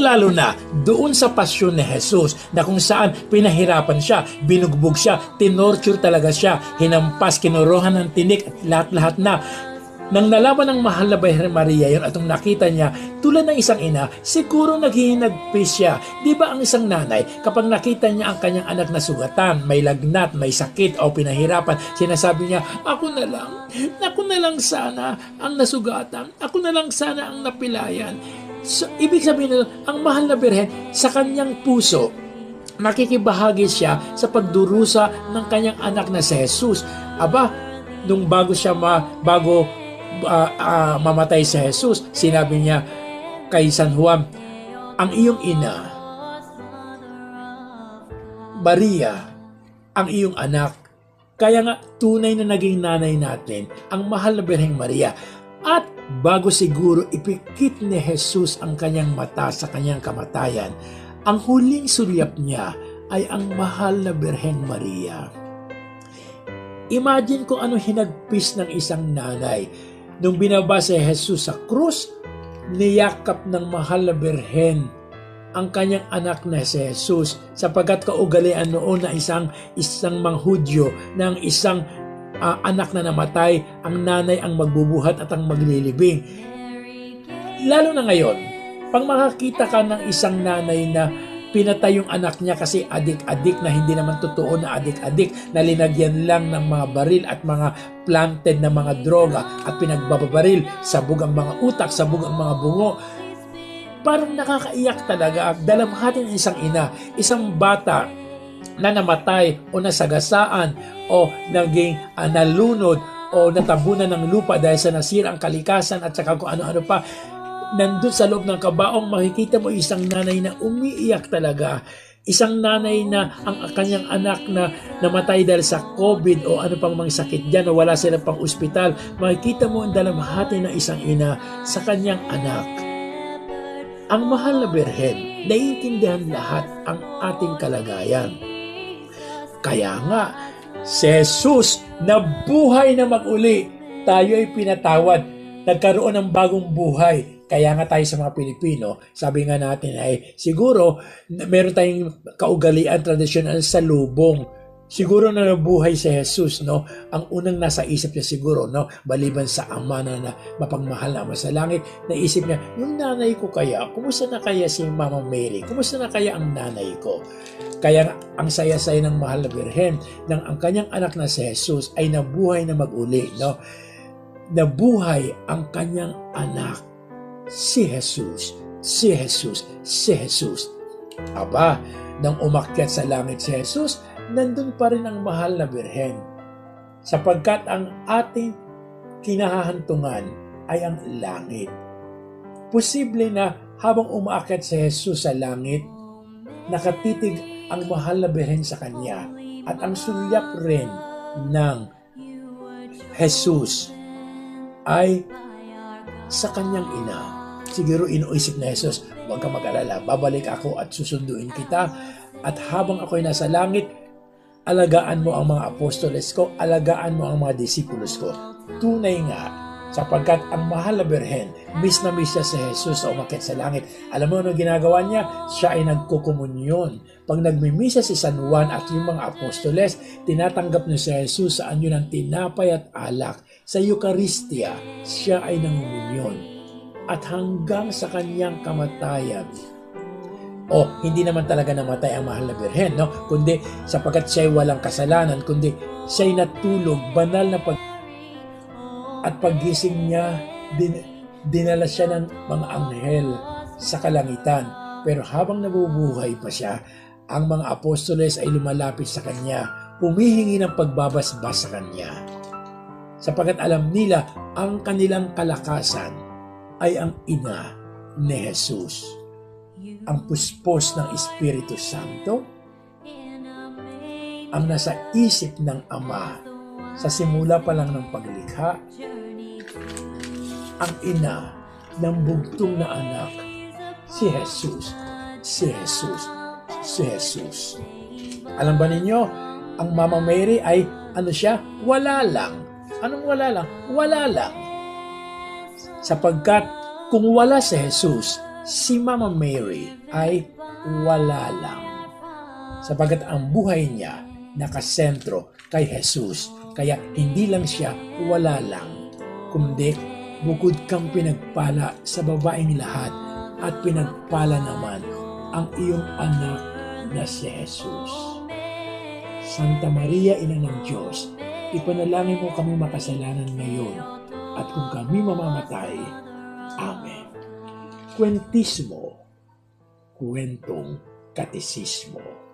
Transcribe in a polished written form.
lalong-lalo na doon sa pasyon ni Jesus na kung saan pinahirapan siya, binugbog siya, tinorture talaga siya, hinampas, kinuruhan ng tinik at lahat-lahat na. Nang nalaman ng mahal na Birhen Maria yun at nung nakita niya, tulad ng isang ina, siguro naghihinagpis siya. Di ba ang isang nanay, kapag nakita niya ang kanyang anak na sugatan, may lagnat, may sakit o pinahirapan, sinasabi niya, ako na lang sana ang nasugatan, ako na lang sana ang napilayan. So, ibig sabihin nito, ang mahal na Birhen sa kanyang puso, nakikibahagi siya sa pagdurusa ng kanyang anak na si Jesus. Aba, nung bago mamatay si Jesus, sinabi niya kay San Juan, ang iyong ina, Maria, ang iyong anak. Kaya nga, tunay na naging nanay natin, ang mahal na Birheng Maria. At bago siguro ipikit ni Jesus ang kanyang mata sa kanyang kamatayan, ang huling sulyap niya ay ang mahal na Birheng Maria. Imagine kung ano hinagpis ng isang nanay. Nung binaba si Jesus sa krus, niyakap ng mahal na Birhen ang kanyang anak na si Jesus sapagkat kaugalian noon na isang manghudyo ng isang anak na namatay, ang nanay ang magbubuhat at ang maglilibing. Lalo na ngayon, pag makakita ka ng isang nanay na pinatay yung anak niya kasi adik-adik na hindi naman totoo na adik-adik, na linagyan lang ng mga baril at mga planted na mga droga at pinagbabaril, sabog ang mga utak, sabog ang mga bungo. Parang nakakaiyak talaga. Dalamhatin ng isang ina, isang bata na namatay o nasagasaan o naging nalunod o natabunan ng lupa dahil sa nasira ang kalikasan at saka kung ano-ano pa. Nandun sa loob ng kabaong, makikita mo isang nanay na umiiyak talaga. Isang nanay na ang kanyang anak na namatay dahil sa COVID o ano pang mga sakit dyan o wala silang pang ospital. Makikita mo ang dalamhati ng isang ina sa kanyang anak. Ang mahal na Birhen, naiintindihan lahat ang ating kalagayan. Kaya nga, si Jesus na buhay na mag-uli, tayo ay pinatawad, nagkaroon ng bagong buhay. Kaya nga tayo sa mga Pilipino, sabi nga natin ay siguro meron tayong kaugalian tradisyonal sa lubong. Siguro na nabuhay si Jesus, no? Ang unang nasa isip niya siguro, no? Baliban sa ama na mapagmahal na ama sa langit, naisip niya, yung nanay ko kaya, kumusta na kaya si Mama Mary? Kumusta na kaya ang nanay ko? Kaya ang saya-saya ng mahal na Birhen nang ang kanyang anak na si Jesus ay nabuhay na mag-uli, no? Nabuhay ang kanyang anak. Si Jesus, si Jesus, si Jesus. Aba, nang umakyat sa langit si Jesus, nandun pa rin ang mahal na Birhen. Sapagkat ang ating kinahahantungan ay ang langit. Posible na habang umaakyat si Jesus sa langit, nakatitig ang mahal na Birhen sa kanya at ang sulyap rin ng Jesus ay sa kanyang ina. Siguro inuisip na Jesus, huwag ka mag-alala, babalik ako at susunduin kita. At habang ako'y nasa langit, alagaan mo ang mga apostoles ko, alagaan mo ang mga disipulos ko. Tunay nga, sapagkat ang mahal na Birhen, miss na miss siya si Jesus sa umakyat sa langit. Alam mo ano ginagawa niya? Siya ay nagkukomunyon. Pag nagmimisa si San Juan at yung mga apostoles, tinatanggap niya si Jesus sa anyo ng tinapay at alak. Sa Eucharistia, siya ay nangumunyon. At hanggang sa kanyang kamatayan, hindi naman talaga namatay ang mahal na Birhen, no? Kundi sapagkat siya'y walang kasalanan, kundi siya'y natulog, banal na at paggising niya, dinala siya ng mga anghel sa kalangitan. Pero habang nabubuhay pa siya, ang mga apostoles ay lumalapit sa kanya, humihingi ng pagbabasbas sa kanya. Sapagkat alam nila ang kanilang kalakasan ay ang ina ni Jesus. Ang puspos ng Espiritu Santo, ang nasa isip ng Ama sa simula pa lang ng paglikha, ang ina ng bugtong na anak, si Jesus, si Jesus, si Jesus. Alam ba ninyo, ang Mama Mary ay ano siya? Wala lang. Anong wala lang? Wala lang. Sapagkat kung wala si Jesus, si Mama Mary ay wala lang. Sapagkat ang buhay niya nakasentro kay Jesus. Kaya hindi lang siya wala lang, kundi bukod kang pinagpala sa babaeng lahat at pinagpala naman ang iyong anak na si Jesus. Santa Maria, Ina ng Diyos, ipanalangin mo kami makasalanan ngayon at kung kami mamamatay. Amen. Kwentismo, kwentong katisismo.